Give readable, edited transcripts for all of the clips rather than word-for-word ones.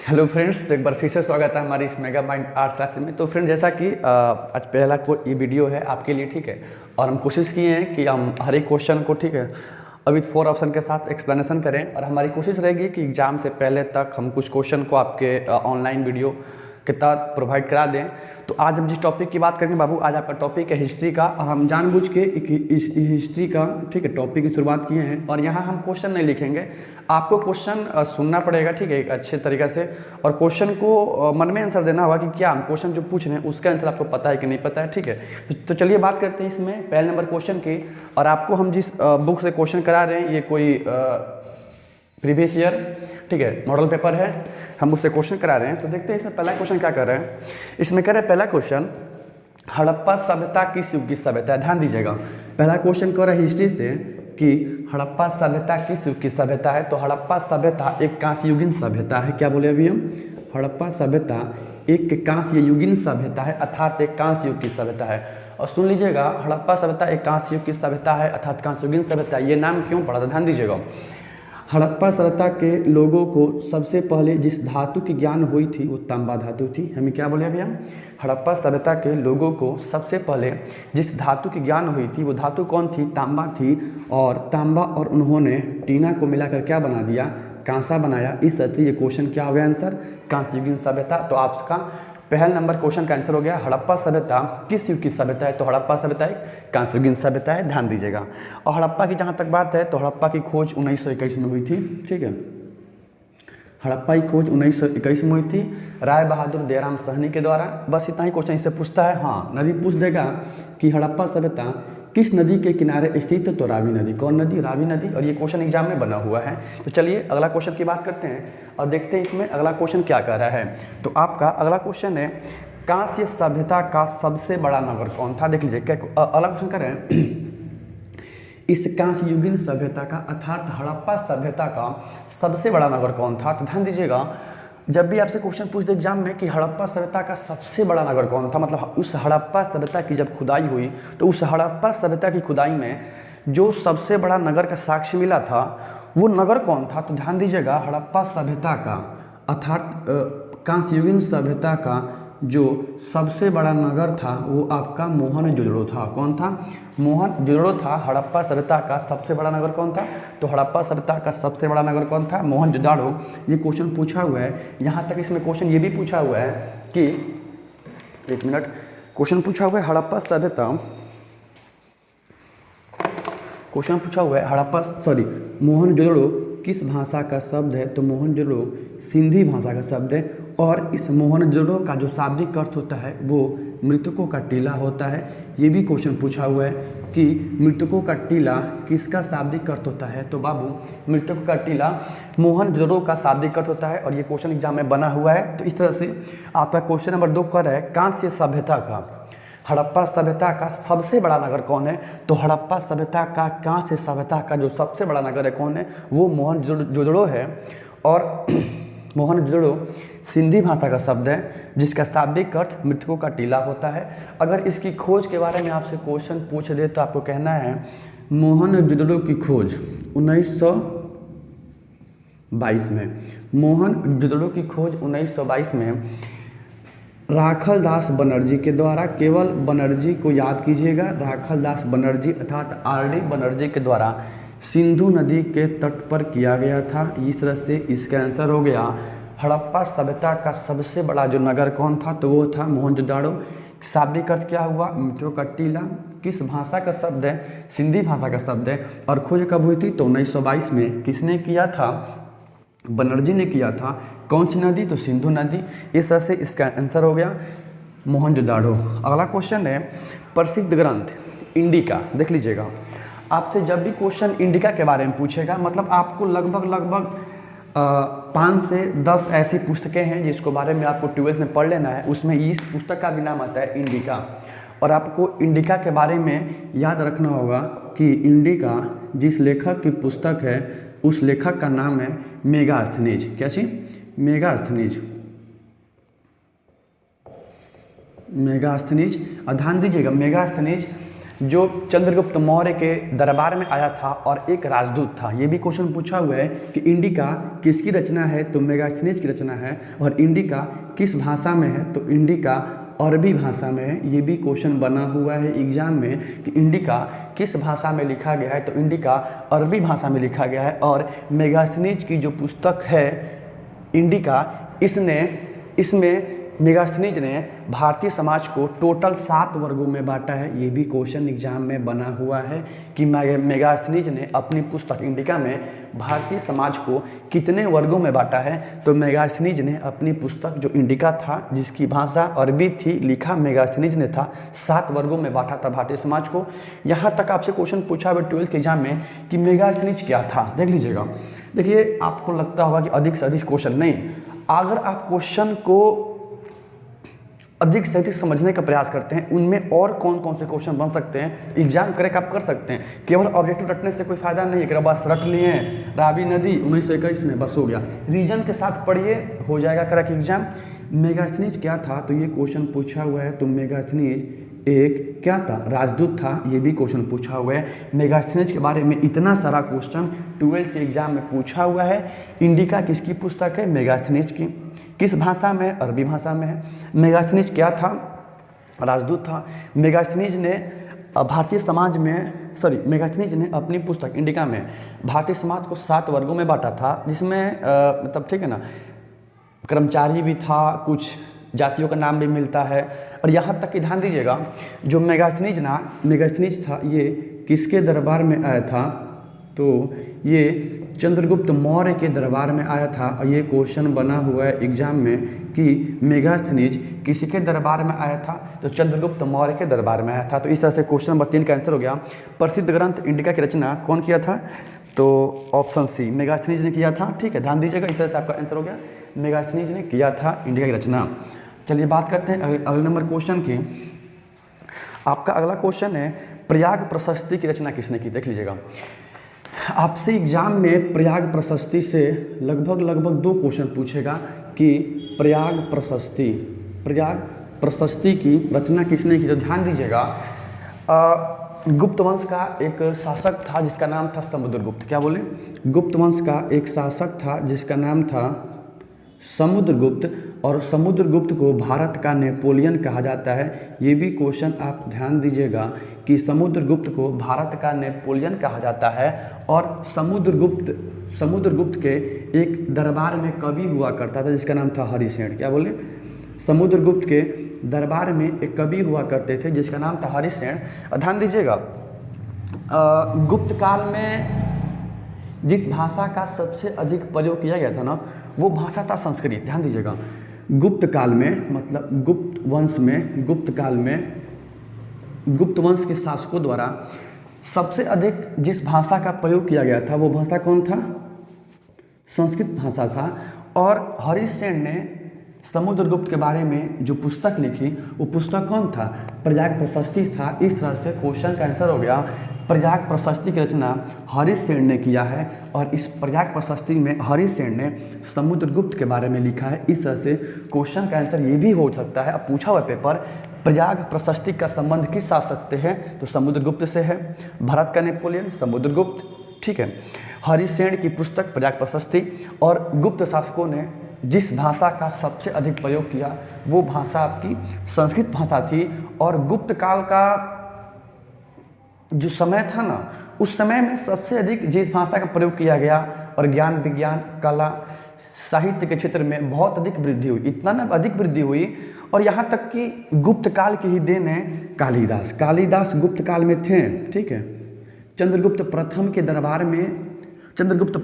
Hello friends, तो एक बार फिर से स्वागत है हमारी इस मेगा माइंड आर्ट्स क्लास में। तो फ्रेंड्स, जैसा कि आज पहला ये वीडियो है आपके लिए, ठीक है। और हम कोशिश किए हैं कि हम हर एक क्वेश्चन को, ठीक है, विथ 4 ऑप्शन के साथ एक्सप्लेनेशन करें। और हमारी कोशिश रहेगी कि एग्जाम से पहले तक हम कुछ क्वेश्चन को आपके ऑनलाइन वीडियो के तहत प्रोवाइड करा दें। तो आज हम जिस टॉपिक की बात करेंगे बाबू, आज आपका टॉपिक है हिस्ट्री का। और हम जानबूझ के इस हिस्ट्री का, ठीक है, टॉपिक की शुरुआत किए हैं। और यहाँ हम क्वेश्चन नहीं लिखेंगे, आपको क्वेश्चन सुनना पड़ेगा, ठीक है, एक अच्छे तरीके से। और क्वेश्चन को मन में आंसर देना होगा कि क्या हम क्वेश्चन जो पूछ रहे हैं उसका आंसर आपको पता है कि नहीं पता है, ठीक है। तो चलिए बात करते हैं इसमें पहले नंबर क्वेश्चन की। और आपको हम जिस बुक से क्वेश्चन करा रहे हैं, ये कोई प्रीवियस ईयर, ठीक है, मॉडल पेपर है, हम उससे क्वेश्चन करा रहे हैं। तो देखते हैं इसमें पहला क्वेश्चन क्या कर रहे हैं। इसमें कह रहे हैं पहला क्वेश्चन, हड़प्पा सभ्यता किस युग की सभ्यता है। ध्यान दीजिएगा, पहला क्वेश्चन कर रहा है हिस्ट्री से कि हड़प्पा सभ्यता किस युग की सभ्यता है। तो हड़प्पा सभ्यता एक कांस्य युगीन सभ्यता है। क्या बोले अभी हम? हड़प्पा सभ्यता एक कांस्य युगीन सभ्यता है, अर्थात एक कांस्य युग की सभ्यता है। और सुन लीजिएगा, हड़प्पा सभ्यता एक कांस्य युग की सभ्यता है, अर्थात कांस्य युगीन सभ्यता। ये नाम क्यों पड़ा था, ध्यान दीजिएगा। हड़प्पा सभ्यता के लोगों को सबसे पहले जिस धातु की ज्ञान हुई थी वो तांबा धातु थी। हमें क्या बोले अभी हम? हड़प्पा सभ्यता के लोगों को सबसे पहले जिस धातु की ज्ञान हुई थी वो धातु कौन थी? तांबा थी। और तांबा और उन्होंने टीना को मिलाकर क्या बना दिया? कांसा बनाया। इस तरह से ये क्वेश्चन क्या हो गया आंसर? कांस्य युगीन सभ्यता। तो आपका पहला नंबर क्वेश्चन का आंसर हो गया हड़प्पा सभ्यता किस युग की सभ्यता है। तो हड़प्पा सभ्यता एक कांस्य युगीन सभ्यता है, ध्यान दीजिएगा। और हड़प्पा की जहाँ तक बात है तो हड़प्पा की खोज 1921 में हुई थी, ठीक है। हड़प्पा की खोज 1921 में हुई थी राय बहादुर दयाराम साहनी के द्वारा। बस इतना ही क्वेश्चन इससे पूछता है। हाँ, नदी पूछ देगा कि हड़प्पा सभ्यता किस नदी के किनारे स्थित है। तो रावी नदी। कौन नदी? रावी नदी। और ये क्वेश्चन एग्जाम में बना हुआ है। तो चलिए अगला क्वेश्चन की बात करते हैं और देखते हैं इसमें अगला क्वेश्चन क्या कह रहा है। तो आपका अगला क्वेश्चन है, कांस्य सभ्यता का सबसे बड़ा नगर कौन था। देख लीजिए क्या अगला क्वेश्चन कर रहे हैं। इस कांस्य युगीन सभ्यता का, अर्थात हड़प्पा सभ्यता का सबसे बड़ा नगर कौन था। तो ध्यान दीजिएगा, जब भी आपसे क्वेश्चन पूछ दे एग्जाम में कि हड़प्पा सभ्यता का सबसे बड़ा नगर कौन था, मतलब उस हड़प्पा सभ्यता की जब खुदाई हुई तो उस हड़प्पा सभ्यता की खुदाई में जो सबसे बड़ा नगर का साक्ष्य मिला था वो नगर कौन था। तो ध्यान दीजिएगा, हड़प्पा सभ्यता का, अर्थात कांस्य युगीन सभ्यता का जो सबसे बड़ा नगर था वो आपका मोहनजोदड़ो था। कौन था? मोहनजोदड़ो था। हड़प्पा सभ्यता का सबसे बड़ा नगर कौन था? तो हड़प्पा सभ्यता का सबसे बड़ा नगर कौन था? मोहनजोदड़ो। ये क्वेश्चन पूछा हुआ है। यहाँ तक इसमें क्वेश्चन ये भी पूछा हुआ है कि, एक मिनट, क्वेश्चन पूछा हुआ है हड़प्पा सभ्यता, क्वेश्चन पूछा हुआ है मोहनजोदड़ो किस भाषा का शब्द है। तो मोहनजोदड़ो सिंधी भाषा का शब्द है। और इस मोहनजोदड़ो का जो शाब्दिक अर्थ होता है वो मृतकों का टीला होता है। ये भी क्वेश्चन पूछा हुआ है कि मृतकों का टीला किसका शाब्दिक अर्थ होता है। तो बाबू, मृतकों का टीला मोहनजोदड़ो का शाब्दिक अर्थ होता है। और ये क्वेश्चन एग्जाम में बना हुआ है। तो इस तरह से आपका क्वेश्चन नंबर 2 कर रहा है, कांस्य सभ्यता का, हड़प्पा सभ्यता का सबसे बड़ा नगर कौन है। तो हड़प्पा सभ्यता का, कांस्य सभ्यता का जो सबसे बड़ा नगर है कौन है, वो मोहनजोदड़ो है। और मोहनजोदड़ो सिंधी भाषा का शब्द है जिसका शाब्दिक अर्थ मृतकों का टीला होता है। अगर इसकी खोज के बारे में आपसे क्वेश्चन पूछ दे तो आपको कहना है मोहनजोदड़ो की खोज 1922 में, मोहनजोदड़ो की खोज 1922 में राखल दास बनर्जी के द्वारा, केवल बनर्जी को याद कीजिएगा, राखल दास बनर्जी अर्थात आर.डी. बनर्जी के द्वारा सिंधु नदी के तट पर किया गया था। इस तरह से इसका आंसर हो गया हड़प्पा सभ्यता का सबसे बड़ा जो नगर कौन था, तो वो था मोहनजोदड़ो। शाब्दिक अर्थ क्या हुआ? मृतकों का टीला। किस भाषा का शब्द है? सिंधी भाषा का शब्द है। और खोज कब हुई थी? तो 1922 में। किसने किया था? बनर्जी ने किया था। कौन सी नदी? तो सिंधु नदी। इस तरह से इसका आंसर हो गया मोहनजोदड़ो। अगला क्वेश्चन है, प्रसिद्ध ग्रंथ इंडिका। देख लीजिएगा, आपसे जब भी क्वेश्चन इंडिका के बारे में पूछेगा, मतलब आपको लगभग 5 से 10 ऐसी पुस्तकें हैं जिसको बारे में आपको 12th में पढ़ लेना है। उसमें इस पुस्तक का भी नाम आता है इंडिका। और आपको इंडिका के बारे में याद रखना होगा कि इंडिका जिस लेखक की पुस्तक है उस लेखक का नाम है मेगास्थनीज। क्या चीज? मेगास्थनीज। मेगास्थनीज। और ध्यान दीजिएगा, मेगास्थनीज जो चंद्रगुप्त मौर्य के दरबार में आया था और एक राजदूत था। ये भी क्वेश्चन पूछा हुआ है कि इंडिका किसकी रचना है, तो मेगास्थनीज की रचना है। और इंडिका किस भाषा में है, तो इंडिका अरबी भाषा में है। ये भी क्वेश्चन बना हुआ है एग्जाम में कि इंडिका किस भाषा में लिखा गया है, तो इंडिका अरबी भाषा में लिखा गया है। और मेगास्थनीज की जो पुस्तक है इंडिका, इसमें मेगास्थनीज ने भारतीय समाज को टोटल 7 वर्गों में बांटा है। ये भी क्वेश्चन एग्जाम में बना हुआ है कि मेगास्थनीज ने अपनी पुस्तक इंडिका में भारतीय समाज को कितने वर्गों में बांटा है, तो मेगास्थनीज ने अपनी पुस्तक जो इंडिका था, जिसकी भाषा अरबी थी, लिखा मेगास्थनीज ने था, 7 वर्गों में बांटा था भारतीय समाज को। यहाँ तक आपसे क्वेश्चन पूछा हुआ 12th के एग्जाम में कि मेगास्थनीज क्या था, देख लीजिएगा। देखिए, आपको लगता होगा कि अधिक से अधिक क्वेश्चन नहीं, अगर आप क्वेश्चन को अधिक से अधिक समझने का प्रयास करते हैं, उनमें और कौन कौन से क्वेश्चन बन सकते हैं, एग्जाम क्रैक आप कर सकते हैं। केवल ऑब्जेक्टिव रटने से कोई फायदा नहीं है कि बस रट लिए रावी नदी 1921 में बस हो गया। रीजन के साथ पढ़िए, हो जाएगा क्रैक एग्जाम। मेगास्थनीज क्या था, तो ये क्वेश्चन पूछा हुआ है। तो मेगास्थनीज एक क्या था, राजदूत था। ये भी क्वेश्चन पूछा हुआ है। मेगास्थनीज के बारे में इतना सारा क्वेश्चन 12th के एग्जाम में पूछा हुआ है। इंडिका किसकी पुस्तक है, मेगास्थनीज की। किस भाषा में, अरबी भाषा में है। मेगास्थनीज क्या था, राजदूत था। मेगास्थनीज ने भारतीय समाज में मेगास्थनीज ने अपनी पुस्तक इंडिका में भारतीय समाज को 7 वर्गों में बांटा था, जिसमें मतलब ठीक है ना, कर्मचारी भी था, कुछ जातियों का नाम भी मिलता है। और यहाँ तक कि ध्यान दीजिएगा, जो मेगास्थनीज था, ये किसके दरबार में आया था, तो ये चंद्रगुप्त मौर्य के दरबार में आया था। और ये क्वेश्चन बना हुआ है एग्जाम में कि मेगास्थनीज किसी के दरबार में आया था, तो चंद्रगुप्त मौर्य के दरबार में आया था। तो इस तरह से क्वेश्चन नंबर 3 का आंसर हो गया। प्रसिद्ध ग्रंथ इंडिका की रचना कौन किया था, तो ऑप्शन सी मेगास्थनीज ने किया था। ठीक है, ध्यान दीजिएगा, इस तरह से आपका आंसर हो गया, मेगास्थनीज ने किया था इंडिका की रचना। चलिए बात करते हैं अगले नंबर क्वेश्चन की। आपका अगला क्वेश्चन है, प्रयाग प्रशस्ति की रचना किसने की, देख लीजिएगा। आपसे एग्जाम में प्रयाग प्रशस्ति से लगभग 2 क्वेश्चन पूछेगा कि प्रयाग प्रशस्ति की रचना किसने की। तो ध्यान दीजिएगा, गुप्त वंश का एक शासक था जिसका नाम था समुद्रगुप्त। क्या बोले, गुप्त वंश का एक शासक था जिसका नाम था समुद्रगुप्त। और समुद्रगुप्त को भारत का नेपोलियन कहा जाता है। ये भी क्वेश्चन आप ध्यान दीजिएगा कि समुद्रगुप्त को भारत का नेपोलियन कहा जाता है। और समुद्रगुप्त के एक दरबार में कवि हुआ करता था जिसका नाम था हरिसेन। क्या बोले, समुद्रगुप्त के दरबार में एक कवि हुआ करते थे जिसका नाम था हरिसेन। ध्यान दीजिएगा, गुप्त काल में जिस भाषा का सबसे अधिक प्रयोग किया गया था ना, वो भाषा था संस्कृत। ध्यान दीजिएगा, गुप्त काल में मतलब गुप्त वंश के शासकों द्वारा सबसे अधिक जिस भाषा का प्रयोग किया गया था, वो भाषा कौन था, संस्कृत भाषा था। और हरिसेन ने समुद्रगुप्त के बारे में जो पुस्तक लिखी, वो पुस्तक कौन था, प्रयाग प्रशस्ति था। इस तरह से क्वेश्चन का आंसर हो गया, प्रयाग प्रशस्ति की रचना हरिसेन ने किया है। और इस प्रयाग प्रशस्ति में हरिसेन ने समुद्रगुप्त के बारे में लिखा है। इस तरह से क्वेश्चन का आंसर ये भी हो सकता है। अब पूछा हुआ पेपर, प्रयाग प्रशस्ति का संबंध किस शासक से है, तो समुद्रगुप्त से है। भारत का नेपोलियन समुद्रगुप्त, ठीक है। हरिसेन की पुस्तक प्रयाग प्रशस्ति। और गुप्त शासकों ने जिस भाषा का सबसे अधिक प्रयोग किया, वो भाषा आपकी संस्कृत भाषा थी। और गुप्त काल का जो समय था ना, उस समय में सबसे अधिक जिस भाषा का प्रयोग किया गया और ज्ञान विज्ञान कला साहित्य के क्षेत्र में बहुत अधिक वृद्धि हुई, इतना ना अधिक वृद्धि हुई। और यहाँ तक कि गुप्त काल की ही देन है कालिदास गुप्त काल में थे, ठीक है। चंद्रगुप्त प्रथम के दरबार में चंद्रगुप्त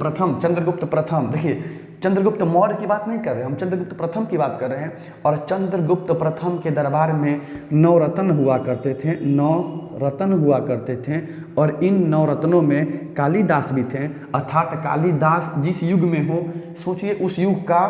प्रथम देखिए, चंद्रगुप्त मौर्य की बात नहीं कर रहे, हम चंद्रगुप्त प्रथम की बात कर रहे हैं। और चंद्रगुप्त प्रथम के दरबार में 9 रत्न हुआ करते थे। और इन 9 रत्नों में कालिदास भी थे। अर्थात कालिदास जिस युग में हो, सोचिए उस युग का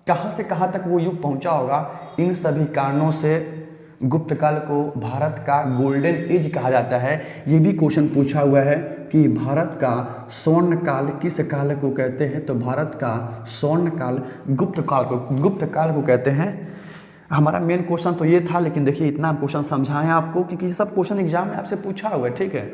कहाँ से कहाँ तक वो युग पहुँचा होगा। इन सभी कारणों से गुप्त काल को भारत का गोल्डन एज कहा जाता है। ये भी क्वेश्चन पूछा हुआ है कि भारत का स्वर्ण काल किस काल को कहते हैं, तो भारत का स्वर्ण काल गुप्त काल को कहते हैं। हमारा मेन क्वेश्चन तो ये था, लेकिन देखिए इतना हम क्वेश्चन समझाएं आपको क्योंकि सब क्वेश्चन एग्जाम में आपसे पूछा हुआ है, ठीक है।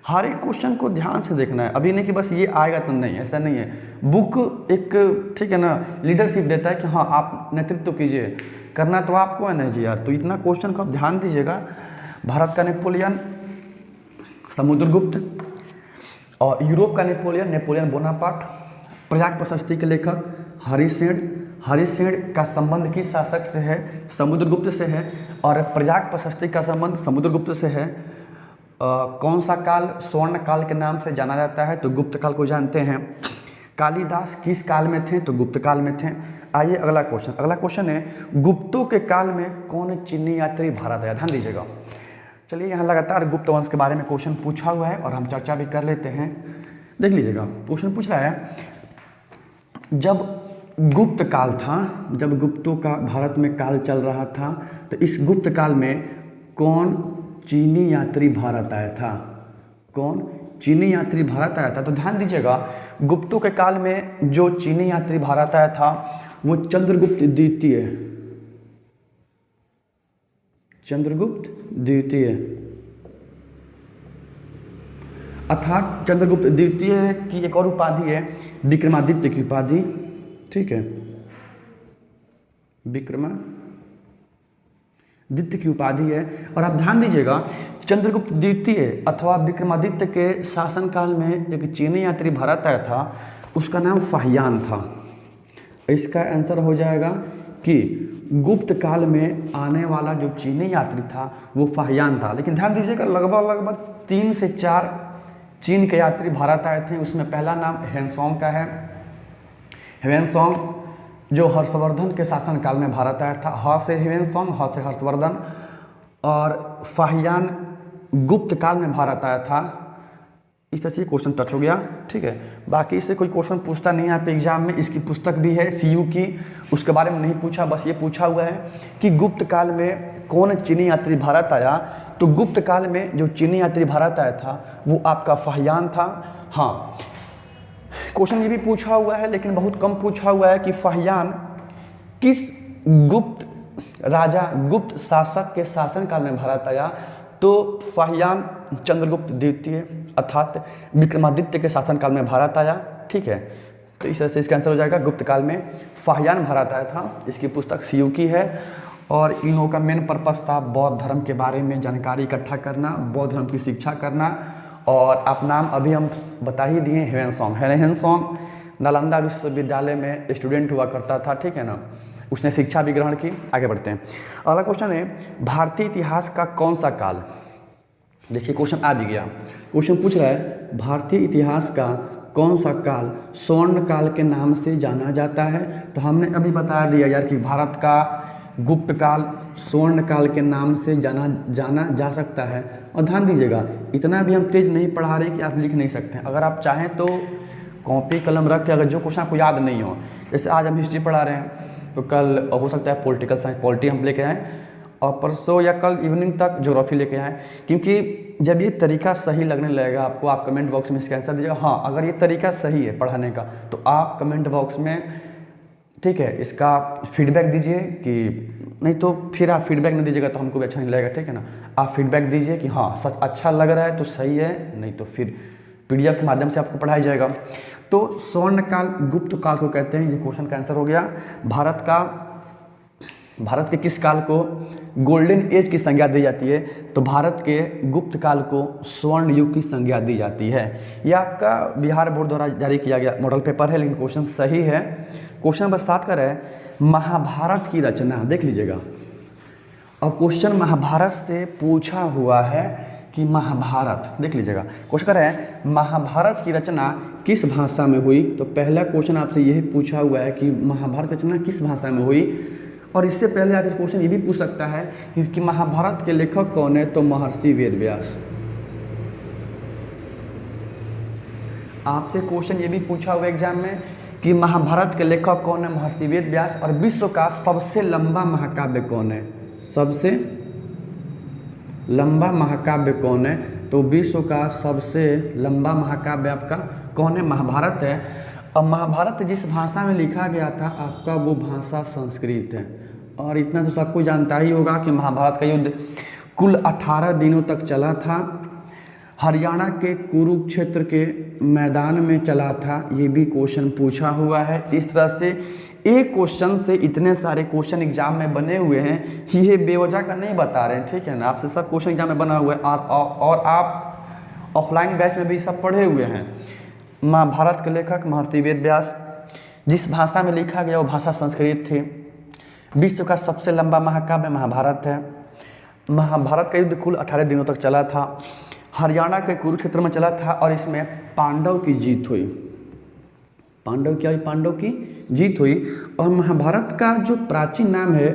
हर एक क्वेश्चन को ध्यान से देखना है, अभी नहीं कि बस ये आएगा तो नहीं, ऐसा नहीं है। बुक एक, ठीक है ना, लीडरशिप देता है कि हाँ आप नेतृत्व कीजिए, करना तो आपको है ना जी यार। तो इतना क्वेश्चन को आप ध्यान दीजिएगा। भारत का नेपोलियन समुद्रगुप्त, और यूरोप का नेपोलियन नेपोलियन बोनापार्ट, प्रयाग प्रशस्ति के लेखक हरिसेन। हरिसेन का संबंध किस शासक से है? समुद्रगुप्त से है। और प्रयाग प्रशस्ति का संबंध समुद्रगुप्त से है। कौन सा काल स्वर्ण काल के नाम से जाना जाता है? तो गुप्त काल को जानते हैं। कालिदास किस काल में थे? तो गुप्त काल में थे। आइए अगला क्वेश्चन। अगला क्वेश्चन है गुप्तों के काल में कौन चीनी यात्री भारत आया? ध्यान दीजिएगा। चलिए यहाँ लगातार गुप्त वंश के बारे में क्वेश्चन पूछा हुआ है और हम चर्चा भी कर लेते हैं। देख लीजिएगा, क्वेश्चन पूछ रहा है जब गुप्त काल था, जब गुप्तों का भारत में काल चल रहा था, तो इस गुप्त काल में कौन चीनी यात्री भारत आया था? कौन चीनी यात्री भारत आया था? तो ध्यान दीजिएगा, गुप्तों के काल में जो चीनी यात्री भारत आया था वो चंद्रगुप्त द्वितीय, चंद्रगुप्त द्वितीय, अर्थात चंद्रगुप्त द्वितीय की एक और उपाधि है विक्रमादित्य की उपाधि, ठीक है, विक्रमादित्य की उपाधि है। और आप ध्यान दीजिएगा चंद्रगुप्त द्वितीय अथवा विक्रमादित्य के शासनकाल में एक चीनी यात्री भारत आया था, उसका नाम फाहियान था। इसका आंसर हो जाएगा कि गुप्त काल में आने वाला जो चीनी यात्री था वो फाहियान था। लेकिन ध्यान दीजिएगा लगभग 3 से 4 चीन के यात्री भारत आए थे। उसमें पहला नाम ह्वेनसोंग का है। ह्वेनसोंग जो हर्षवर्धन के शासनकाल में भारत आया था, ह से ह्वेनसोंग, ह से हर्षवर्धन। और फाहियान गुप्त काल में भारत आया था। इस तरह से क्वेश्चन टच हो गया, ठीक है। बाकी इससे कोई क्वेश्चन पूछता नहीं है यहाँ पे एग्जाम में। इसकी पुस्तक भी है सीयू की, उसके बारे में नहीं पूछा, बस ये पूछा हुआ है कि गुप्त काल में कौन चीनी यात्री भारत आया। तो गुप्त काल में जो चीनी यात्री भारत आया था वो आपका फाहियान था। हाँ, क्वेश्चन ये भी पूछा हुआ है लेकिन बहुत कम पूछा हुआ है कि फाहियान किस गुप्त राजा, गुप्त शासक के शासनकाल में भारत आया। तो फाहियान चंद्रगुप्त द्वितीय अर्थात विक्रमादित्य के शासनकाल में भारत आया, ठीक है। तो इस तरह से इसका आंसर हो जाएगा गुप्त काल में फाहियान भारत आया था। इसकी पुस्तक सीयू की है। और इन लोगों का मेन पर्पस था बौद्ध धर्म के बारे में जानकारी इकट्ठा करना, बौद्ध धर्म की शिक्षा करना। और आप नाम अभी हम बता ही दिए, ह्वेनसोंग। ह्वेनसोंग नालंदा विश्वविद्यालय में स्टूडेंट हुआ करता था, ठीक है ना। उसने शिक्षा भी ग्रहण की। आगे बढ़ते हैं। अगला क्वेश्चन है भारतीय इतिहास का कौन सा काल? देखिए क्वेश्चन आ भी गया। क्वेश्चन पूछ रहा है भारतीय इतिहास का कौन सा काल स्वर्ण काल के नाम से जाना जाता है? तो हमने अभी बता दिया यार कि भारत का गुप्त काल स्वर्ण काल के नाम से जाना जा सकता है। और ध्यान दीजिएगा इतना भी हम तेज नहीं पढ़ा रहे कि आप लिख नहीं सकते हैं। अगर आप चाहें तो कॉपी कलम रख के, अगर जो क्वेश्चन आपको याद नहीं हो, जैसे आज हम हिस्ट्री पढ़ा रहे हैं तो कल हो सकता है पॉलिटिकल साइंस, पॉलिटी हम लेके आएँ, और परसों या कल इवनिंग तक ज्योग्राफी लेके आएँ। क्योंकि जब ये तरीका सही लगने लगेगा आपको, आप कमेंट बॉक्स में इसका आंसर दीजिएगा। हाँ, अगर ये तरीका सही है पढ़ाने का तो आप कमेंट बॉक्स में, ठीक है, इसका फीडबैक दीजिए। कि नहीं तो फिर आप फीडबैक नहीं दीजिएगा तो हमको भी अच्छा नहीं लगेगा, ठीक है ना। आप फीडबैक दीजिए कि हाँ सच अच्छा लग रहा है तो सही है, नहीं तो फिर PDF के माध्यम से आपको पढ़ाया जाएगा। तो स्वर्ण काल गुप्त काल को कहते हैं। ये क्वेश्चन का आंसर हो गया। भारत के किस काल को गोल्डन एज की संज्ञा दी जाती है? तो भारत के गुप्त काल को स्वर्ण युग की संज्ञा दी जाती है। यह आपका बिहार बोर्ड द्वारा जारी किया गया मॉडल पेपर है, लेकिन क्वेश्चन सही है। क्वेश्चन नंबर 7 का है महाभारत की रचना। देख लीजिएगा, और क्वेश्चन महाभारत से पूछा हुआ है कि महाभारत, देख लीजिएगा क्वेश्चन है महाभारत की रचना किस भाषा में हुई। तो पहला क्वेश्चन आपसे यही पूछा हुआ है कि महाभारत की रचना किस भाषा में हुई। और इससे पहले आप इस क्वेश्चन ये भी पूछ सकता है कि महाभारत के लेखक कौन है? तो महर्षि वेदव्यास। आपसे क्वेश्चन ये भी पूछा हुआ एग्जाम में कि महाभारत के लेखक कौन है? महर्षि वेदव्यास। और विश्व का सबसे लंबा महाकाव्य कौन है? सबसे लंबा महाकाव्य कौन है? तो विश्व का सबसे लंबा महाकाव्य आपका कौन है? महाभारत है। अब महाभारत जिस भाषा में लिखा गया था आपका वो भाषा संस्कृत है। और इतना तो सबको जानता ही होगा कि महाभारत का युद्ध कुल 18 दिनों तक चला था, हरियाणा के कुरुक्षेत्र के मैदान में चला था। ये भी क्वेश्चन पूछा हुआ है। इस तरह से एक क्वेश्चन से इतने सारे क्वेश्चन एग्जाम में बने हुए हैं, ये बेवजह का नहीं बता रहे हैं, ठीक है ना। आपसे सब क्वेश्चन एग्जाम में बना हुआ है और आप ऑफलाइन बैच में भी सब पढ़े हुए हैं। महाभारत के लेखक महर्षि वेद व्यास, जिस भाषा में लिखा गया वो भाषा संस्कृत थी। विश्व का सबसे लंबा महाकाव्य महाभारत है। महाभारत का युद्ध कुल 18 दिनों तक चला था, हरियाणा के कुरुक्षेत्र में चला था और इसमें पांडव की जीत हुई। पांडव की जीत हुई। और महाभारत का जो प्राचीन नाम है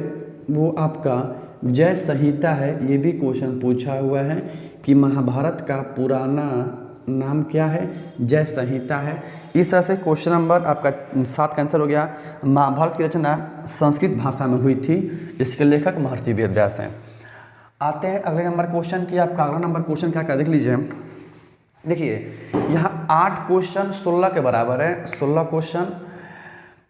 वो आपका जय संहिता है। ये भी क्वेश्चन पूछा हुआ है कि महाभारत का पुराना नाम क्या है, जय संहिता है। इस तरह से क्वेश्चन नंबर आपका 7 का आंसर हो गया। महाभारत की रचना संस्कृत भाषा में हुई थी। इसके लेखक महर्षि वेद व्यास हैं। आते हैं अगले नंबर क्वेश्चन की। आपका अगला नंबर क्वेश्चन क्या देख लीजिए। देखिए यहाँ 8 क्वेश्चन 16 के बराबर है। 16 क्वेश्चन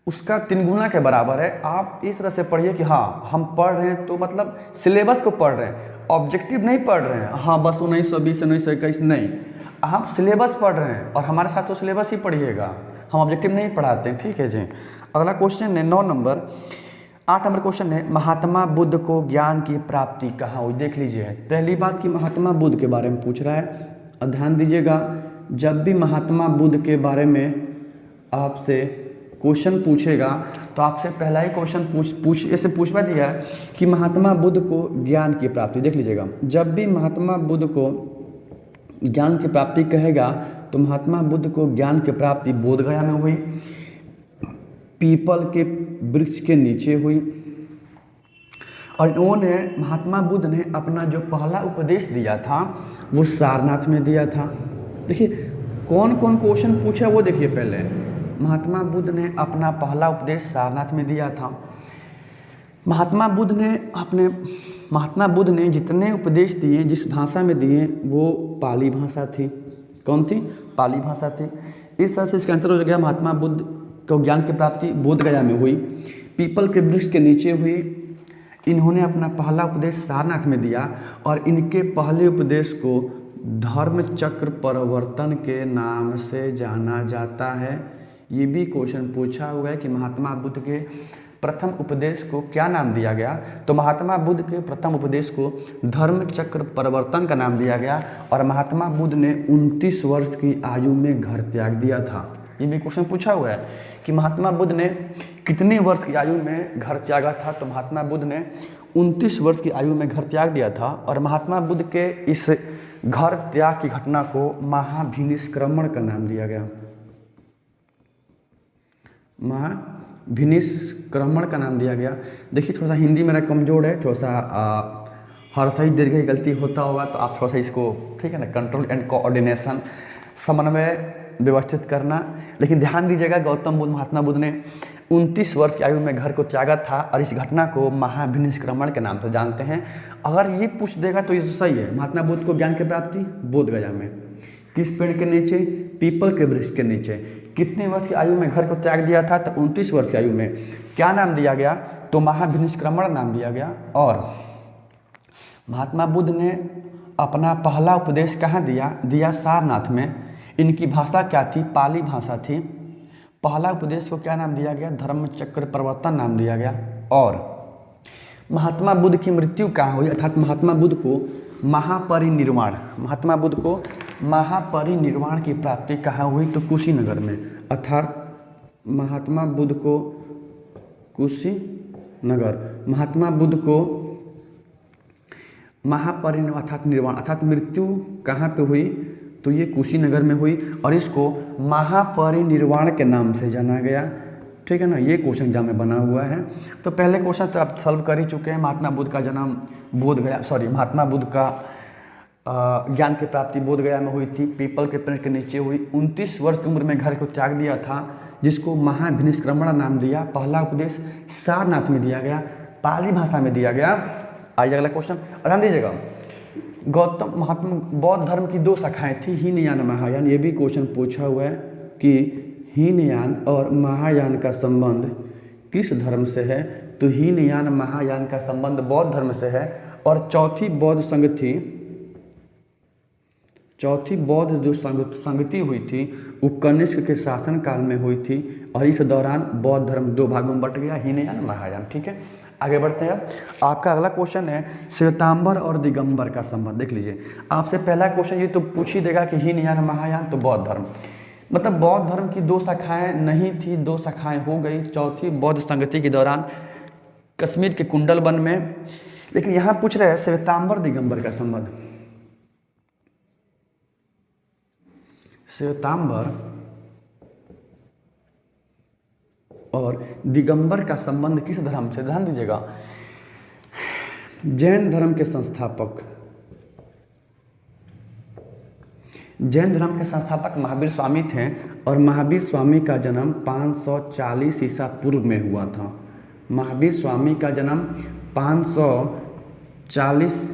उसका 3 गुना के बराबर है। आप इस तरह से पढ़िए कि हाँ हम पढ़ रहे हैं तो मतलब सिलेबस को पढ़ रहे हैं, ऑब्जेक्टिव नहीं पढ़ रहे हैं। हाँ बस 1920 1921 नहीं, आप सिलेबस पढ़ रहे हैं और हमारे साथ तो सिलेबस ही पढ़िएगा, हम ऑब्जेक्टिव नहीं पढ़ाते हैं, ठीक है जी। अगला क्वेश्चन है 8 नंबर क्वेश्चन है, महात्मा बुद्ध को ज्ञान की प्राप्ति कहाँ हुई। देख लीजिए पहली बात कि महात्मा बुद्ध के बारे में पूछ रहा है। और ध्यान दीजिएगा, जब भी महात्मा बुद्ध के बारे में आपसे क्वेश्चन पूछेगा तो आपसे पहला ही क्वेश्चन पूछवा दिया है कि महात्मा बुद्ध को ज्ञान की प्राप्ति। देख लीजिएगा, जब भी महात्मा बुद्ध को ज्ञान की प्राप्ति कहेगा तो महात्मा बुद्ध को ज्ञान की प्राप्ति बोधगया में हुई, पीपल के वृक्ष के नीचे हुई। और इन्होंने महात्मा बुद्ध ने अपना जो पहला उपदेश दिया था वो सारनाथ में दिया था। देखिए कौन कौन क्वेश्चन पूछा वो देखिए। पहले महात्मा बुद्ध ने अपना पहला उपदेश सारनाथ में दिया था। महात्मा बुद्ध ने जितने उपदेश दिए, जिस भाषा में दिए वो पाली भाषा थी। कौन थी? पाली भाषा थी। इस तरह से इसका आंसर हो गया महात्मा बुद्ध को ज्ञान की प्राप्ति बोधगया में हुई, पीपल के वृक्ष के नीचे हुई। इन्होंने अपना पहला उपदेश सारनाथ में दिया और इनके पहले उपदेश को धर्म चक्र प्रवर्तन के नाम से जाना जाता है। ये भी क्वेश्चन पूछा हुआ है कि महात्मा बुद्ध के प्रथम उपदेश को क्या नाम दिया गया। तो महात्मा बुद्ध के प्रथम उपदेश को धर्म चक्र प्रवर्तन का नाम दिया गया। और महात्मा बुद्ध ने 29 वर्ष की आयु में घर त्याग दिया था। ये भी क्वेश्चन पूछा हुआ है कि महात्मा बुद्ध ने कितने वर्ष की आयु में घर त्यागा था। तो महात्मा बुद्ध ने 29 वर्ष की आयु में घर त्याग दिया था। और महात्मा बुद्ध के इस घर त्याग की घटना को महाभिनिष्क्रमण का नाम दिया गया। महाभिनिष्क्रमण का नाम दिया गया। देखिए थोड़ा सा हिंदी मेरा कमज़ोर है, थोड़ा सा हर सही दीर्घ की गलती होता होगा तो आप थोड़ा सा इसको, ठीक है ना, कंट्रोल एंड कोऑर्डिनेशन, समन्वय व्यवस्थित करना। लेकिन ध्यान दीजिएगा, गौतम बुद्ध महात्मा बुद्ध ने 29 वर्ष की आयु में घर को त्यागा था और इस घटना को महाभिनिष्क्रमण के नाम से जानते हैं। अगर ये पूछ देगा तो ये तो सही है। महात्मा बुद्ध को ज्ञान की प्राप्ति बोधगया में, किस पेड़ के नीचे? पीपल के वृक्ष के नीचे। कितने वर्ष की आयु में घर को त्याग दिया था? तो 29 वर्ष की आयु में। क्या नाम दिया गया? तो महाभिनिष्क्रमण नाम दिया गया। और महात्मा बुद्ध ने अपना पहला उपदेश कहाँ दिया? सारनाथ में। इनकी भाषा क्या थी? पाली भाषा थी। पहला उपदेश को क्या नाम दिया गया? धर्म चक्र प्रवर्तन नाम दिया गया। और महात्मा बुद्ध की मृत्यु कहाँ हुई? अर्थात महात्मा बुद्ध को महापरिनिर्वाण की प्राप्ति कहाँ हुई? तो कुशीनगर में। अर्थात महात्मा बुद्ध को महापरिनिर्वाण अर्थात निर्वाण अर्थात मृत्यु कहाँ पे हुई? तो ये कुशीनगर में हुई और इसको महापरिनिर्वाण के नाम से जाना गया। ठीक है ना, ये क्वेश्चन एग्जाम में बना हुआ है। तो पहले क्वेश्चन तो आप सॉल्व कर ही चुके हैं। महात्मा बुद्ध का जन्म महात्मा बुद्ध का ज्ञान की प्राप्ति बोधगया में हुई थी, पीपल के पेड़ के नीचे हुई। 29 वर्ष की उम्र में घर को त्याग दिया था, जिसको महाभिनिष्क्रमण नाम दिया। पहला उपदेश सारनाथ में दिया गया, पाली भाषा में दिया गया। आइए अगला क्वेश्चन ध्यान दीजिएगा। बौद्ध धर्म की 2 शाखाएं थी, हीनयान महायान। ये भी क्वेश्चन पूछा हुआ है कि हीनयान और महायान का संबंध किस धर्म से है? तो हीनयान महायान का संबंध बौद्ध धर्म से है। और चौथी बौद्ध जो संगति हुई थी वो कनिष्क के शासन काल में हुई थी और इस दौरान बौद्ध धर्म 2 भागों में बट गया, हीनयान महायान। ठीक है, आगे बढ़ते हैं। आपका अगला क्वेश्चन है श्वेतांबर और दिगंबर का संबंध। देख लीजिए, आपसे पहला क्वेश्चन ये तो पूछ ही देगा कि हीनयान महायान तो बौद्ध धर्म, मतलब बौद्ध धर्म की 2 शाखाएं नहीं थी, 2 शाखाएं हो गई चौथी बौद्ध संगति के दौरान कश्मीर के कुंडल वन में। लेकिन यहाँ पूछ रहे हैं श्वेतांबर दिगंबर का संबंध। श्वेतांबर और दिगंबर का संबंध किस धर्म से? ध्यान दीजिएगा, जैन धर्म के संस्थापक महावीर स्वामी थे और महावीर स्वामी का जन्म 540 ईसा पूर्व में हुआ था। महावीर स्वामी का जन्म 540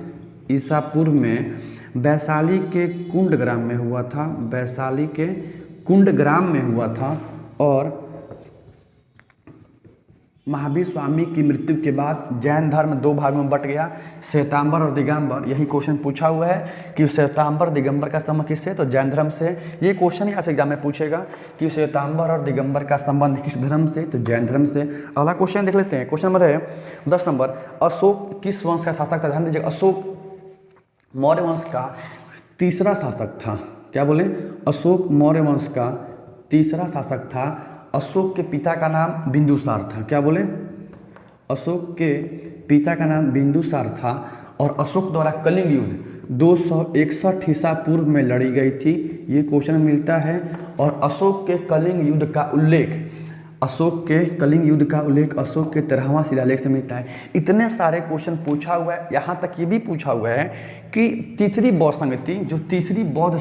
ईसा पूर्व में वैशाली के कुंडग्राम में हुआ था। और महावीर स्वामी की मृत्यु के बाद जैन धर्म 2 भागों में बट गया, श्वेतांबर और दिगंबर। यही क्वेश्चन पूछा हुआ है कि श्वेतांबर दिगंबर का संबंध किससे? तो जैन धर्म से। ये क्वेश्चन ही आपसे एग्जाम में पूछेगा कि श्वेतांबर और दिगंबर का संबंध किस धर्म से? तो जैन धर्म से। अगला क्वेश्चन देख लेते हैं। क्वेश्चन नंबर है 10 नंबर, अशोक किस वंश का शासक था? ध्यान दीजिएगा, अशोक मौर्य वंश का तीसरा शासक था। क्या बोले? अशोक मौर्य वंश का तीसरा शासक था। अशोक के पिता का नाम बिंदुसार था। क्या बोले? अशोक के पिता का नाम बिंदुसार था। और अशोक द्वारा कलिंग युद्ध 261 ईसा पूर्व में लड़ी गई थी, ये क्वेश्चन मिलता है। और अशोक के कलिंग युद्ध का उल्लेख अशोक के 13वां शिलालेख से मिलता है। इतने सारे क्वेश्चन पूछा हुआ है। यहाँ तक ये भी पूछा हुआ है कि तीसरी बौद्ध संगति, जो तीसरी बौद्ध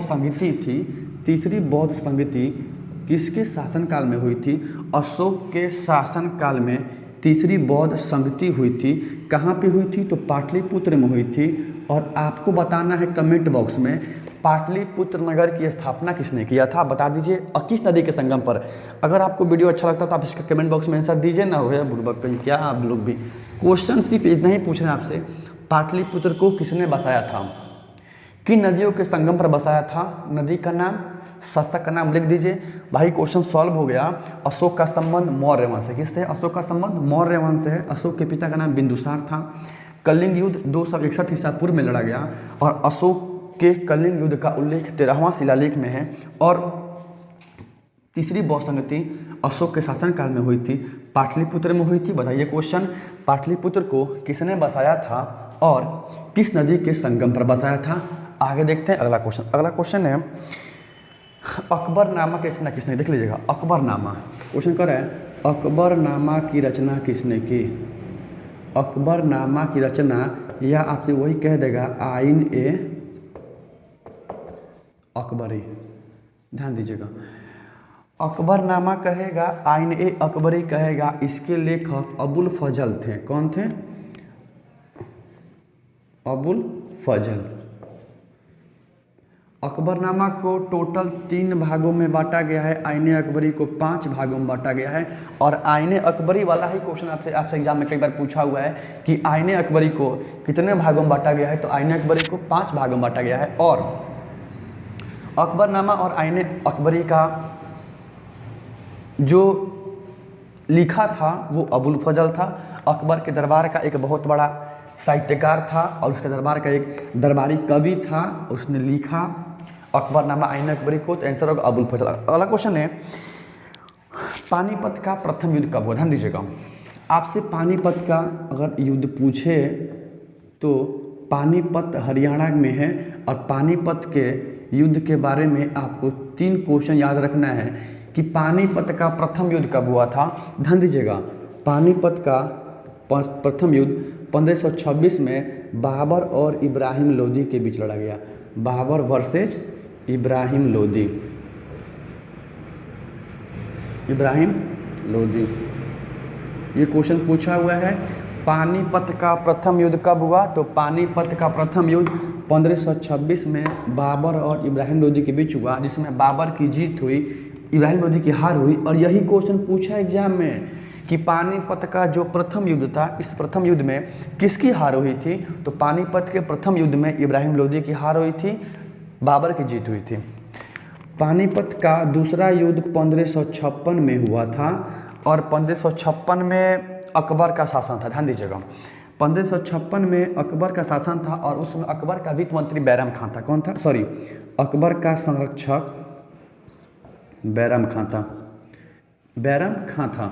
संगति किसके शासनकाल में हुई थी? अशोक के शासनकाल में तीसरी बौद्ध संगति हुई थी। कहाँ पे हुई थी? तो पाटलिपुत्र में हुई थी। और आपको बताना है कमेंट बॉक्स में पाटलिपुत्र नगर की स्थापना किसने किया था, बता दीजिए। और किस नदी के संगम पर? अगर आपको वीडियो अच्छा लगता तो आप इसका कमेंट बॉक्स में आंसर दीजिए ना। हो बुड़बक कहीं क्या आप लोग भी। क्वेश्चन सिर्फ इतना ही पूछ रहे हैं आपसे, पाटलिपुत्र को किसने बसाया था, किन नदियों के संगम पर बसाया था? नदी का नाम, शासक का नाम लिख दीजिए। भाई क्वेश्चन सॉल्व हो गया। अशोक का संबंध मौर्य वंश से। किससे? अशोक का संबंध मौर्य वंश से है। अशोक के पिता का नाम बिंदुसार था। कलिंग युद्ध 261 ईसा पूर्व में लड़ा गया। और अशोक के कलिंग युद्ध का उल्लेख 13वां शिलालेख में है। और तीसरी बौद्ध संगति अशोक के शासनकाल में हुई थी, पाटलिपुत्र में हुई थी। बताइए क्वेश्चन, पाटलिपुत्र को किसने बसाया था और किस नदी के संगम पर बसाया था? आगे देखते हैं अगला क्वेश्चन। अगला क्वेश्चन है अकबरनामा की रचना किसने? देख लीजिएगा, अकबरनामा क्वेश्चन कर रहा है, अकबरनामा की रचना किसने की? अकबरनामा की रचना या आपसे वही कह देगा आइन ए अकबरी। ध्यान दीजिएगा, अकबरनामा कहेगा, आइन ए अकबरी कहेगा। इसके लेखक अबुल फजल थे। कौन थे? अबुल फजल। अकबरनामा को टोटल 3 भागों में बांटा गया है, आईने अकबरी को 5 भागों में बांटा गया है। और आईने अकबरी वाला ही क्वेश्चन आपसे एग्जाम में कई बार पूछा हुआ है कि आईने अकबरी को कितने भागों में बांटा गया है? तो आईने अकबरी को 5 भागों में बांटा गया है। और अकबरनामा और आईने अकबरी का जो लिखा था वो अबुल फजल था। अकबर के दरबार का एक बहुत बड़ा साहित्यकार था और उसके दरबार का एक दरबारी कवि था, उसने लिखा अकबरनामा आईने अकबरी को। तो आंसर होगा अबुल फजल। अगला क्वेश्चन है पानीपत का प्रथम युद्ध कब हुआ? ध्यान दीजिएगा, आपसे पानीपत का अगर युद्ध पूछे तो पानीपत हरियाणा में है। और पानीपत के युद्ध के बारे में आपको 3 क्वेश्चन याद रखना है कि पानीपत का प्रथम युद्ध कब हुआ था। ध्यान दीजिएगा, पानीपत का प्रथम युद्ध 1526 में बाबर और इब्राहिम लोदी के बीच लड़ा गया। बाबर वर्सेस इब्राहिम लोदी। ये क्वेश्चन पूछा हुआ है। पानीपत का प्रथम युद्ध कब हुआ? तो पानीपत का प्रथम युद्ध 1526 में बाबर और इब्राहिम लोदी के बीच हुआ, जिसमें बाबर की जीत हुई, इब्राहिम लोदी की हार हुई। और यही क्वेश्चन पूछा एग्जाम में कि पानीपत का जो प्रथम युद्ध था, इस प्रथम युद्ध में किसकी हार हुई थी? तो पानीपत के प्रथम युद्ध में इब्राहिम लोदी की हार हुई थी, बाबर की जीत हुई थी। पानीपत का दूसरा युद्ध 1556 में हुआ था और 1556 में अकबर का शासन था। ध्यान दीजिएगा, 1556 में अकबर का शासन था और उसमें अकबर का वित्त मंत्री बैरम खां था। कौन था? सॉरी, अकबर का संरक्षक बैरम खां था। बैरम खां था।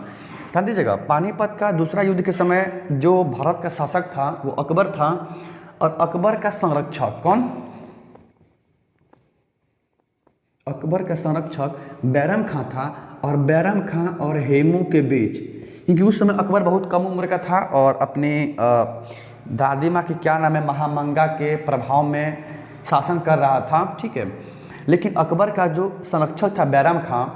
ध्यान दीजिएगा, पानीपत का दूसरा युद्ध के समय जो भारत का शासक था वो अकबर था और अकबर का संरक्षक कौन? अकबर का संरक्षक बैरम खां था। और बैरम खां और हेमू के बीच, क्योंकि उस समय अकबर बहुत कम उम्र का था और अपनी दादी माँ की क्या नाम है, महामंगा के प्रभाव में शासन कर रहा था, ठीक है। लेकिन अकबर का जो संरक्षक था बैरम खां,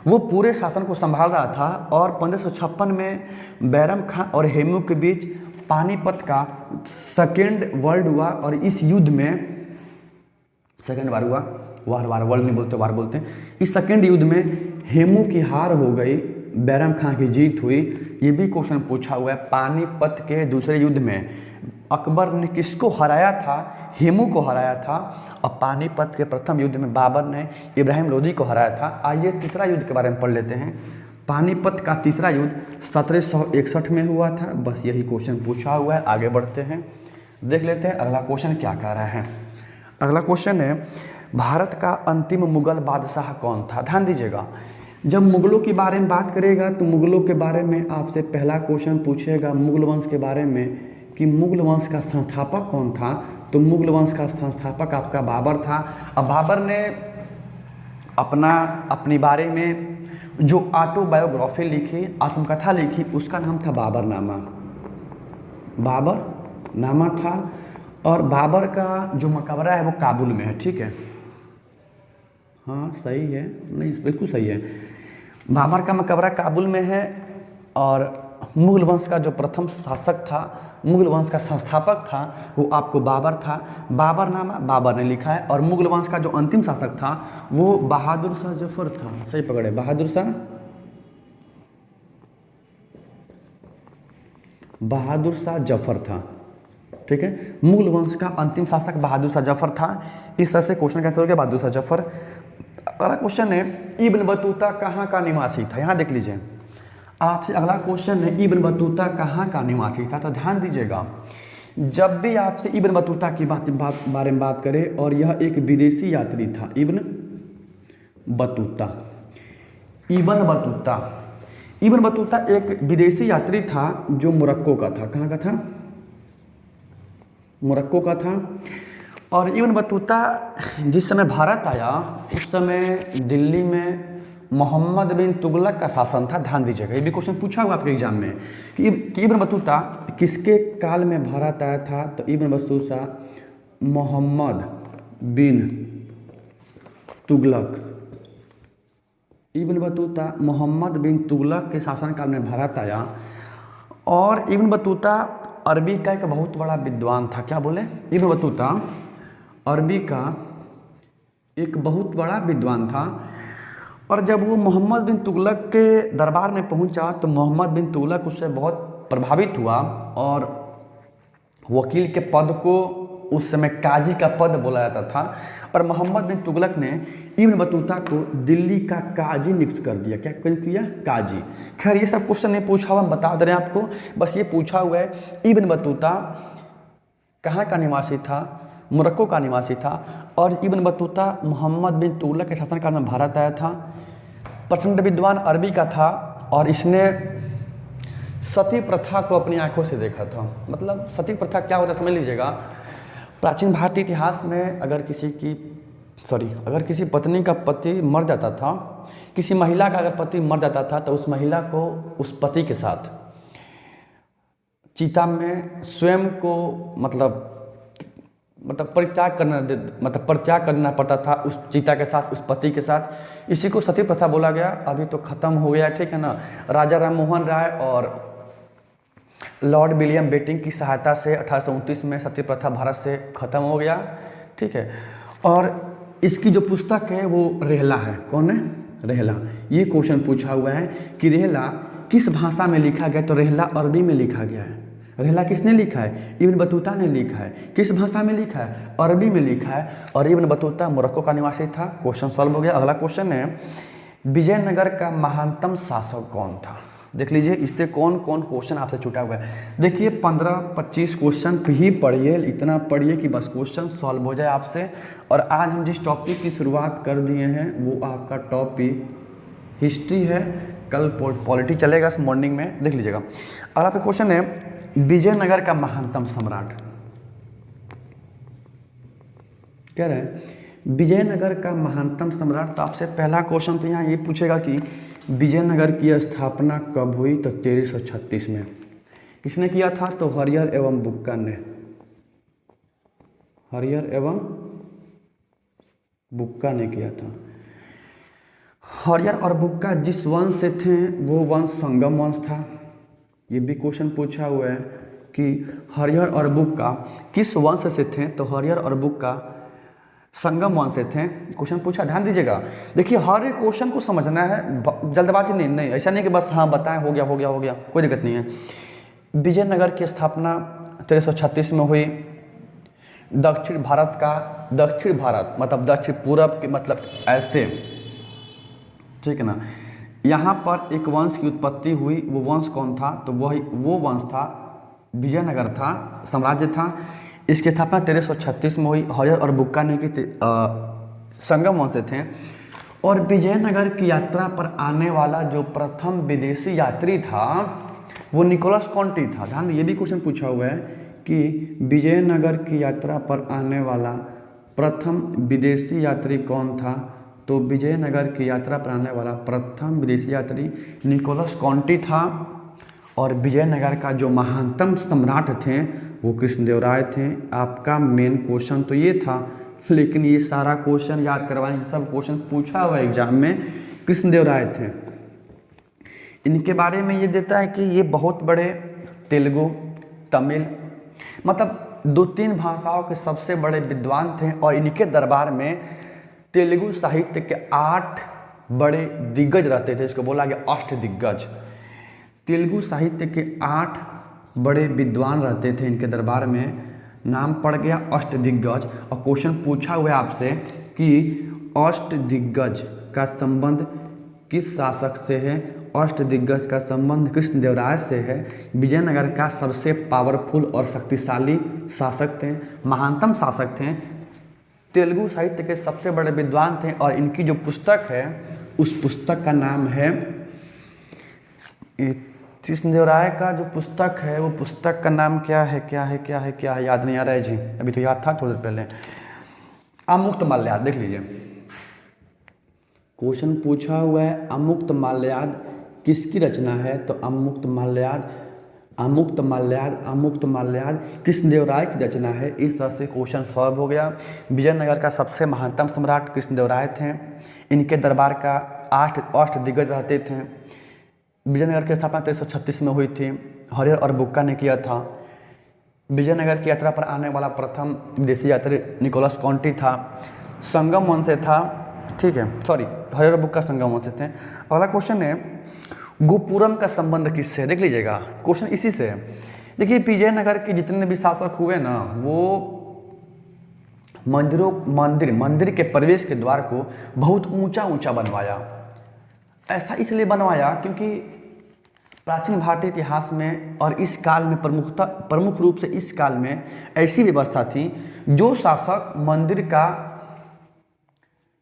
वो पूरे शासन को संभाल रहा था और 1556 में बैरम खां और हेमू के बीच पानीपत का सेकेंड वर्ल्ड हुआ और इस युद्ध में सेकेंड वार हुआ, वार वर्ल्ड नहीं बोलते, वार बोलते हैं। इस सेकेंड युद्ध में हेमू की हार हो गई, बैरम खां की जीत हुई। ये भी क्वेश्चन पूछा हुआ है, पानीपत के दूसरे युद्ध में अकबर ने किसको हराया था? हेमू को हराया था। और पानीपत के प्रथम युद्ध में बाबर ने इब्राहिम लोदी को हराया था। आइए तीसरा युद्ध के बारे में पढ़ लेते हैं। पानीपत का तीसरा युद्ध 1761 में हुआ था। बस यही क्वेश्चन पूछा हुआ है। आगे बढ़ते हैं, देख लेते हैं अगला क्वेश्चन क्या कह रहा है। अगला क्वेश्चन है, भारत का अंतिम मुगल बादशाह कौन था? ध्यान दीजिएगा, जब मुगलों के बारे में बात करेगा तो मुगलों के बारे में आपसे पहला क्वेश्चन पूछेगा मुगल वंश के बारे में कि मुगल वंश का संस्थापक कौन था? तो मुगल वंश का संस्थापक आपका बाबर था। अब बाबर ने अपनी बारे में जो ऑटोबायोग्राफी लिखी, आत्मकथा लिखी, उसका नाम था बाबरनामा। बाबरनामा था। और बाबर का जो मकबरा है वो काबुल में है, ठीक है। हाँ सही है, नहीं बिल्कुल सही है। बाबर का मकबरा काबुल में है और मुगल वंश का जो प्रथम शासक था, मुगल वंश का संस्थापक था, वो आपको बाबर था। बाबरनामा बाबर ने लिखा है। और मुगल वंश का जो अंतिम शासक था वो बहादुर शाह जफर था। सही पकड़े, बहादुर शाह जफर था, ठीक है। मुगल वंश का अंतिम शासक बहादुर शाह जफर था। इस तरह से क्वेश्चन का आंसर हो गया बहादुर शाह जफर। अगला क्वेश्चन है, इब्न बतूता कहाँ का निवासी था? यहाँ देख लीजिए, आपसे अगला क्वेश्चन है, इब्न बतूता कहाँ का निवासी था? तो ध्यान दीजिएगा, जब भी आपसे इब्न बतूता की बारे में बात करें और यह एक विदेशी यात्री था, इब्न बतूता एक विदेशी यात्री था जो मोरक्को का था। कहाँ का था? मोरक्को का था। और इब्न बतूता जिस समय भारत आया उस समय दिल्ली में मोहम्मद बिन तुगलक का शासन था। ध्यान दीजिएगा, ये भी क्वेश्चन पूछा हुआ आपके एग्जाम में कि इब्न बतूता किसके काल में भारत आया था? तो इब्न बतूता मोहम्मद बिन तुगलक के शासनकाल में भारत आया। और इब्न बतूता अरबी का एक बहुत बड़ा विद्वान था। क्या बोले? इब्न बतूता अरबी का एक बहुत बड़ा विद्वान था। और जब वो मोहम्मद बिन तुगलक के दरबार में पहुंचा तो मोहम्मद बिन तुगलक उससे बहुत प्रभावित हुआ और वकील के पद को उस समय काजी का पद बोला जाता था। और मोहम्मद बिन तुगलक ने इब्न बतूता को दिल्ली का काजी नियुक्त कर दिया। क्या किया? काजी। खैर ये सब क्वेश्चन नहीं पूछा हुआ, हम बता दे रहे हैं आपको, बस ये पूछा हुआ है इब्न बतूता कहाँ का निवासी था? मोरक्को का निवासी था। और इब्न बतूता मोहम्मद बिन तुगलक के शासनकाल में भारत आया था। प्रचंड विद्वान अरबी का था और इसने सती प्रथा को अपनी आंखों से देखा था। मतलब सती प्रथा क्या होता है समझ लीजिएगा। प्राचीन भारतीय इतिहास में अगर किसी पत्नी का पति मर जाता था, किसी महिला का अगर पति मर जाता था तो उस महिला को उस पति के साथ चिता में स्वयं को मतलब परित्याग करना पड़ता था उस चिता के साथ, उस पति के साथ। इसी को सती प्रथा बोला गया। अभी तो ख़त्म हो गया, ठीक है ना। राजा राम मोहन राय और लॉर्ड विलियम बेटिंग की सहायता से 1829 में सती प्रथा भारत से ख़त्म हो गया, ठीक है। और इसकी जो पुस्तक है वो रेहला है। कौन है? रेहला। ये क्वेश्चन पूछा हुआ है कि रेहला किस भाषा में लिखा गया? तो रेहला अरबी में लिखा गया है। रेहला किसने लिखा है? इब्न बतूता ने लिखा है। किस भाषा में लिखा है? अरबी में लिखा है। और इब्न बतूता मोरक्को का निवासी था। क्वेश्चन सॉल्व हो गया। अगला क्वेश्चन है, विजयनगर का महानतम शासक कौन था? देख लीजिए, इससे कौन कौन क्वेश्चन आपसे छूटा हुआ है। देखिए 15-25 क्वेश्चन ही पढ़िए, इतना पढ़िए कि बस क्वेश्चन सॉल्व हो जाए आपसे। और आज हम जिस टॉपिक की शुरुआत कर दिए हैं वो आपका टॉपिक हिस्ट्री है। कल पॉलिटी चलेगा इस मॉर्निंग में, देख लीजिएगा। अगला पे क्वेश्चन है, विजयनगर का महानतम सम्राट। कह रहे हैं विजयनगर का महानतम सम्राट। तो आपसे पहला क्वेश्चन तो यहाँ ये पूछेगा कि विजयनगर की स्थापना कब हुई? तो 1336 में। किसने किया था? तो हरिहर एवं बुक्का ने। हरिहर एवं बुक्का ने किया था। हरिहर और बुक्का जिस वंश से थे वो वंश संगम वंश था। ये भी क्वेश्चन पूछा हुआ है कि हरिहर और बुक्का किस वंश से थे? तो हरिहर और बुक्का संगम वंश से थे। क्वेश्चन पूछा, ध्यान दीजिएगा। देखिए हर एक क्वेश्चन को समझना है, जल्दबाजी नहीं, ऐसा नहीं कि बस हाँ बताएं हो गया, कोई दिक्कत नहीं है। विजयनगर की स्थापना 1336 में हुई। दक्षिण भारत मतलब दक्षिण पूरब के मतलब ऐसे, ठीक है ना। यहाँ पर एक वंश की उत्पत्ति हुई। वो वंश कौन था? तो वो वंश था विजयनगर था, साम्राज्य था। इसकी स्थापना 1336 में हुई। हरिहर और बुक्का ने की संगम वंश से थे। और विजयनगर की यात्रा पर आने वाला जो प्रथम विदेशी यात्री था वो निकोलस कॉन्टी था। ध्यान, ये भी क्वेश्चन पूछा हुआ है कि विजयनगर की यात्रा पर आने वाला प्रथम विदेशी यात्री कौन था? तो विजयनगर की यात्रा पर आने वाला प्रथम विदेशी यात्री निकोलस कॉन्टी था। और विजयनगर का जो महानतम सम्राट थे वो कृष्णदेवराय थे। आपका मेन क्वेश्चन तो ये था, लेकिन ये सारा क्वेश्चन याद करवाएं, सब क्वेश्चन पूछा हुआ एग्जाम में। कृष्णदेवराय थे। इनके बारे में ये देता है कि ये बहुत बड़े तेलुगु, तमिल मतलब 2-3 भाषाओं के सबसे बड़े विद्वान थे। और इनके दरबार में तेलुगु साहित्य के 8 बड़े दिग्गज रहते थे। इसको बोला गया अष्टदिग्गज। तेलुगु साहित्य के 8 बड़े विद्वान रहते थे इनके दरबार में, नाम पड़ गया अष्टदिग्गज। और क्वेश्चन पूछा हुआ है आपसे कि अष्टदिग्गज का संबंध किस शासक से है? अष्टदिग्गज का संबंध कृष्णदेवराय से है। विजयनगर का सबसे पावरफुल और शक्तिशाली शासक थे, महानतम शासक थे, तेलुगु साहित्य के सबसे बड़े विद्वान थे। और इनकी जो पुस्तक है उस पुस्तक का नाम है, कृष्णदेवराय का जो पुस्तक है वो पुस्तक का नाम क्या है याद नहीं आ रहा है जी, अभी तो याद था थोड़ी देर पहले। अमुक्तमाल्याद। देख लीजिए क्वेश्चन पूछा हुआ है, अमुक्तमाल्याद किसकी रचना है? तो अमुक्तमाल्याद कृष्णदेवराय की रचना है। इस तरह से क्वेश्चन सॉल्व हो गया। विजयनगर का सबसे महानतम सम्राट कृष्णदेवराय थे। इनके दरबार का 8 अष्टदिग्गज रहते थे। विजयनगर की स्थापना 1336 में हुई थी। हरिहर और बुक्का ने किया था। विजयनगर की यात्रा पर आने वाला प्रथम विदेशी यात्री निकोलस कॉन्टी था। संगम वंश से था, ठीक है, सॉरी हरिहर और बुक्का संगम वंश से थे। अगला क्वेश्चन है, गोपुरम का संबंध किससे? देख लीजिएगा क्वेश्चन इसी से है। देखिए विजयनगर के जितने भी शासक हुए ना वो मंदिर के प्रवेश के द्वार को बहुत ऊंचा बनवाया। ऐसा इसलिए बनवाया क्योंकि प्राचीन भारतीय इतिहास में और इस काल में प्रमुख रूप से इस काल में ऐसी व्यवस्था थी, जो शासक मंदिर का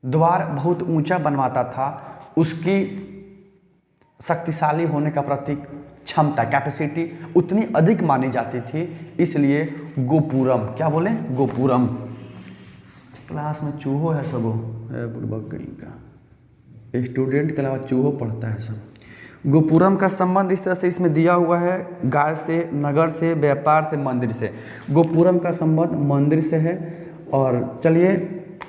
द्वार बहुत ऊंचा बनवाता था उसकी शक्तिशाली होने का प्रतीक क्षमता, कैपेसिटी उतनी अधिक मानी जाती थी। इसलिए गोपुरम, क्या बोले? गोपुरम। क्लास में चूहो है सबो बकरी का, स्टूडेंट के अलावा चूहो पढ़ता है सब। गोपुरम का संबंध इस तरह से इसमें दिया हुआ है, गाय से, नगर से, व्यापार से, मंदिर से। गोपुरम का संबंध मंदिर से है। और चलिए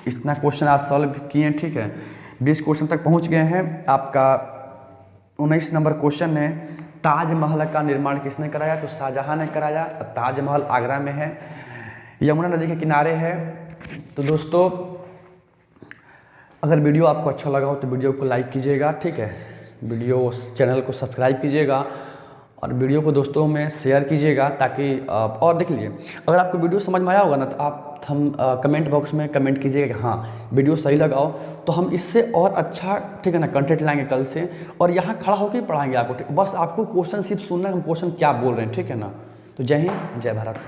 इतना क्वेश्चन आज सॉल्व किए, ठीक है। 20 क्वेश्चन तक पहुंच गए हैं। आपका 19 नंबर क्वेश्चन है, ताजमहल का निर्माण किसने कराया? तो शाहजहां ने कराया। ताजमहल आगरा में है, यमुना नदी के किनारे है। तो दोस्तों अगर वीडियो आपको अच्छा लगा हो तो वीडियो को लाइक कीजिएगा, ठीक है। वीडियो चैनल को सब्सक्राइब कीजिएगा और वीडियो को दोस्तों में शेयर कीजिएगा, ताकि और देख लीजिए, अगर आपको वीडियो समझ में आया होगा ना तो आप हम कमेंट बॉक्स में कमेंट कीजिएगा कि हाँ वीडियो सही लगाओ, तो हम इससे और अच्छा, ठीक है ना, कंटेंट लाएंगे कल से, और यहाँ खड़ा होकर पढ़ाएंगे आपको। बस आपको क्वेश्चन सिर्फ सुनना है, हम क्वेश्चन क्या बोल रहे हैं, ठीक है ना। तो जय हिंद, जय भारत।